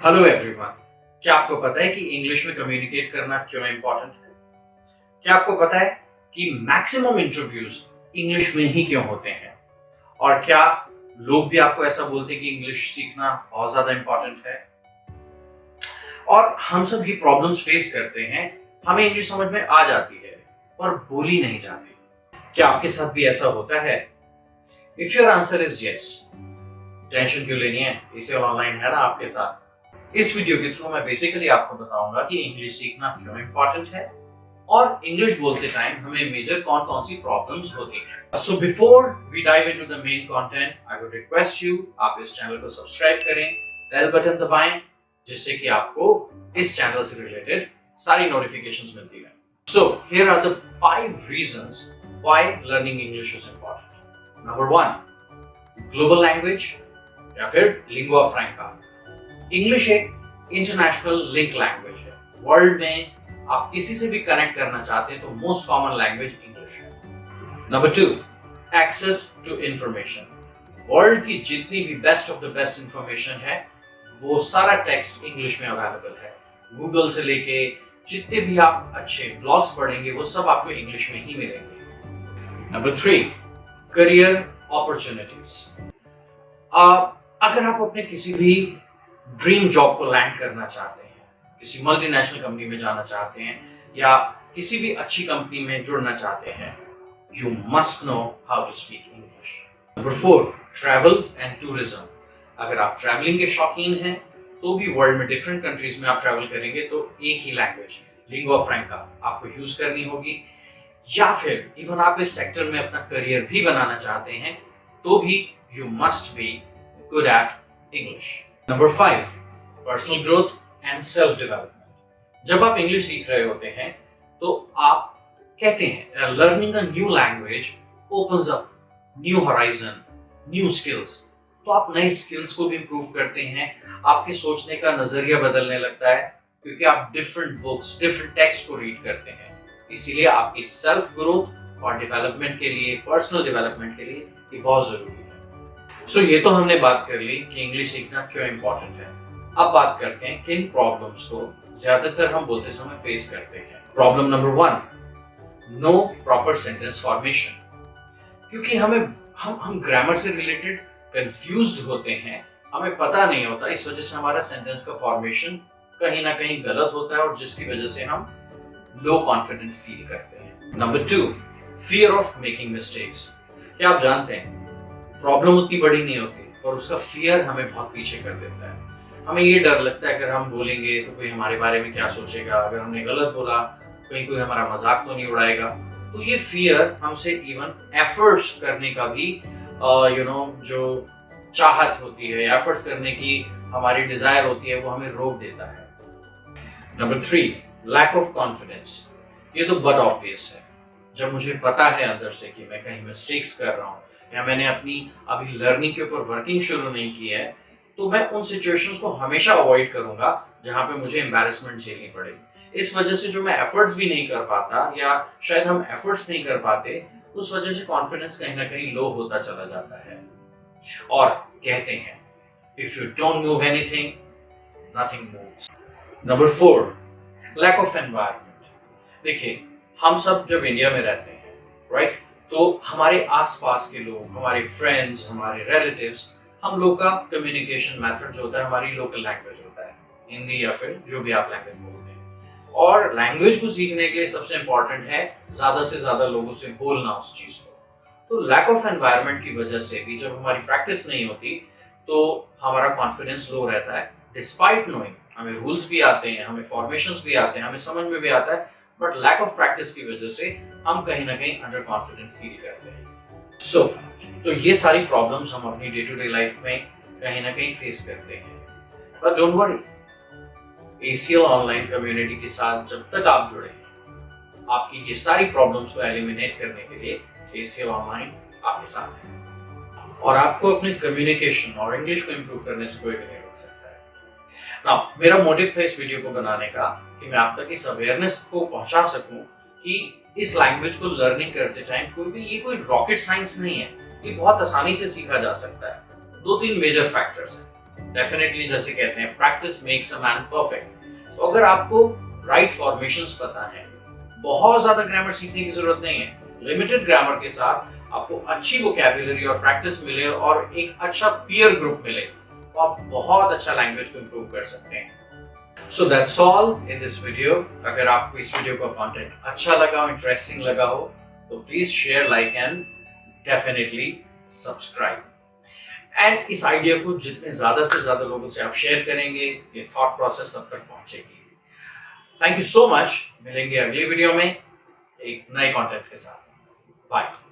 Hello everyone. क्या आपको पता है कि इंग्लिश में कम्युनिकेट करना क्यों इम्पोर्टेंट है? क्या आपको पता है कि मैक्सिमम इंटरव्यूज इंग्लिश में ही क्यों होते हैं? और क्या लोग भी आपको ऐसा बोलते हैं कि इंग्लिश सीखना बहुत ज्यादा इम्पोर्टेंट है? और हम सब ये प्रॉब्लम्स फेस करते हैं, हमें इंग्लिश समझ में आ जाती है पर बोली नहीं जाती। क्या आपके साथ भी ऐसा होता है? If your answer is yes, tension क्यों लेनी है, इसे ऑनलाइन है ना आपके साथ। इस वीडियो के थ्रू मैं बेसिकली आपको बताऊंगा कि इंग्लिश सीखना क्यों इम्पोर्टेंट है और इंग्लिश बोलते टाइम हमें मेजर कौन कौन सी प्रॉब्लम्स होती हैं। So before we dive into the main content, I would request you, आप इस चैनल को सब्सक्राइब करें, बेल बटन दबाएं, जिससे कि आपको इस चैनल से रिलेटेड सारी नोटिफिकेशंस मिलती रहें। So here are the 5 reasons why learning English is important. Number 1, global language या फिर लिंगुआ फ्रैंका। इंग्लिश एक इंटरनेशनल लिंक लैंग्वेज है। वर्ल्ड में आप किसी से भी कनेक्ट करना चाहते हैं तो मोस्ट कॉमन लैंग्वेज इंग्लिश है। Number 2, access to information. World की जितनी भी best of the best information है वो सारा टेक्स्ट इंग्लिश में अवेलेबल है। गूगल से लेके जितने भी आप अच्छे ब्लॉग्स पढ़ेंगे वो सब आपको इंग्लिश में ही मिलेंगे। Number 3, career opportunities. अगर आप अपने किसी भी ड्रीम जॉब को लैंड करना चाहते हैं, किसी मल्टीनेशनल कंपनी में जाना चाहते हैं या किसी भी अच्छी कंपनी में जुड़ना चाहते हैं, you must know how to speak English. Number 4, travel and tourism. अगर आप ट्रैवलिंग के शौकीन हैं तो भी वर्ल्ड में डिफरेंट कंट्रीज में आप ट्रैवल करेंगे तो एक ही लैंग्वेज, लिंगुआ फ्रैंका, आपको यूज करनी होगी। या फिर इवन आप इस सेक्टर में अपना करियर भी बनाना चाहते हैं तो भी you must be good at English. Number 5, personal growth and self development. जब आप इंग्लिश सीख रहे होते हैं तो आप कहते हैं learning a new language opens up new horizon, new skills. तो आप नए स्किल्स को भी इंप्रूव करते हैं, आपके सोचने का नजरिया बदलने लगता है क्योंकि आप डिफरेंट बुक्स, डिफरेंट टेक्स्ट को रीड करते हैं। इसीलिए आपकी सेल्फ ग्रोथ और डेवलपमेंट के लिए, पर्सनल डेवलपमेंट के लिए ये बहुत जरूरी है। सो ये तो हमने बात कर ली कि इंग्लिश सीखना क्यों इम्पोर्टेंट है। अब बात करते हैं किन प्रॉब्लम्स को ज्यादातर हम बोलते समय फेस करते हैं। Problem number 1, no proper sentence formation. क्योंकि हम ग्रामर से रिलेटेड कंफ्यूज्ड होते हैं, हमें पता नहीं होता, इस वजह से हमारा सेंटेंस का फॉर्मेशन कहीं ना कहीं गलत होता है और जिसकी वजह से हम लो कॉन्फिडेंट फील करते हैं। Number 2, fear of making mistakes. क्या आप जानते हैं प्रॉब्लम उतनी बड़ी नहीं होती और उसका फियर हमें बहुत पीछे कर देता है। हमें ये डर लगता है अगर हम बोलेंगे तो कोई हमारे बारे में क्या सोचेगा, अगर हमने गलत बोला कहीं कोई हमारा मजाक तो नहीं उड़ाएगा। तो ये फियर हमसे इवन एफर्ट्स करने का भी जो चाहत होती है, एफर्ट्स करने की हमारी डिजायर होती है, वो हमें रोक देता है। Number 3, lack of confidence. ये तो बट ऑब्वियस है। जब मुझे पता है अंदर से कि मैं कहीं मिस्टेक्स कर रहा हूँ या मैंने अपनी अभी लर्निंग के ऊपर वर्किंग शुरू नहीं की है तो मैं उन सिचुएशंस को हमेशा अवॉइड करूंगा जहां पे मुझे एम्बैरेसमेंट झेलनी पड़ेगी। इस वजह से जो मैं एफर्ट्स भी नहीं कर पाता या शायद हम एफर्ट्स नहीं कर पाते, उस वजह से कॉन्फिडेंस कहीं ना कहीं लो होता चला जाता है। और कहते हैं if you don't move anything, nothing moves. Number 4, lack of environment. देखिए, हम सब जब इंडिया में रहते हैं, राइट, तो हमारे आसपास के लोग, हमारे फ्रेंड्स, हमारे रिलेटिव्स, हम लोग का कम्युनिकेशन मेथड जो होता है हमारी लोकल लैंग्वेज होता है, हिंदी या फिर जो भी आप लैंग्वेज बोलते हैं। और लैंग्वेज को सीखने के लिए सबसे इंपॉर्टेंट है ज्यादा से ज्यादा लोगों से बोलना उस चीज को। तो लैक ऑफ एनवायरनमेंट की वजह से भी जब हमारी प्रैक्टिस नहीं होती तो हमारा कॉन्फिडेंस लो रहता है। डिस्पाइट नोइंग, हमें रूल्स भी आते हैं, हमें फॉर्मेशंस भी आते हैं, हमें समझ में भी आता है, बट लैक ऑफ प्रैक्टिस की वजह से हम कहीं ना कहीं अंडर कॉन्फिडेंट फील करते हैं। तो ये सारी प्रॉब्लम्स हम अपनी डे टू डे लाइफ में कहीं ना कहीं फेस करते हैं। But don't worry, ACL online community के साथ जब तक आप जुड़े हैं, आपकी ये सारी प्रॉब्लम्स को एलिमिनेट करने के लिए ACL ऑनलाइन आपके साथ है और आपको अपने कम्युनिकेशन और इंग्लिश को इंप्रूव करने से कोई भी नहीं रोक सकता है। नाउ, मेरा मोटिव था इस वीडियो को बनाने का कि मैं आप तक इस अवेयरनेस को पहुंचा सकूं कि इस लैंग्वेज को लर्निंग करते टाइम ये कोई रॉकेट साइंस नहीं है, ये बहुत आसानी से सीखा जा सकता है। 2-3 मेजर फैक्टर्स हैं। डेफिनेटली जैसे कहते हैं practice makes a man perfect. तो अगर आपको राइट फॉर्मेशंस पता है, बहुत ज्यादा ग्रामर सीखने की जरूरत नहीं है, लिमिटेड ग्रामर के साथ आपको अच्छी वोकैबुलरी और प्रैक्टिस मिले और एक अच्छा पीयर ग्रुप मिले, तो आप बहुत अच्छा लैंग्वेज को इंप्रूव कर सकते हैं। So that's all in this video. अगर आपको इस वीडियो का कंटेंट अच्छा लगा हो, इंटरेस्टिंग लगा हो, तो please share, like and definitely subscribe. And इस आइडिया को जितने ज्यादा से ज्यादा लोगों से आप शेयर करेंगे, ये थॉट प्रोसेस सब तक पहुंचेगी। Thank you so much. मिलेंगे अगली वीडियो में एक नए कंटेंट के साथ। बाय।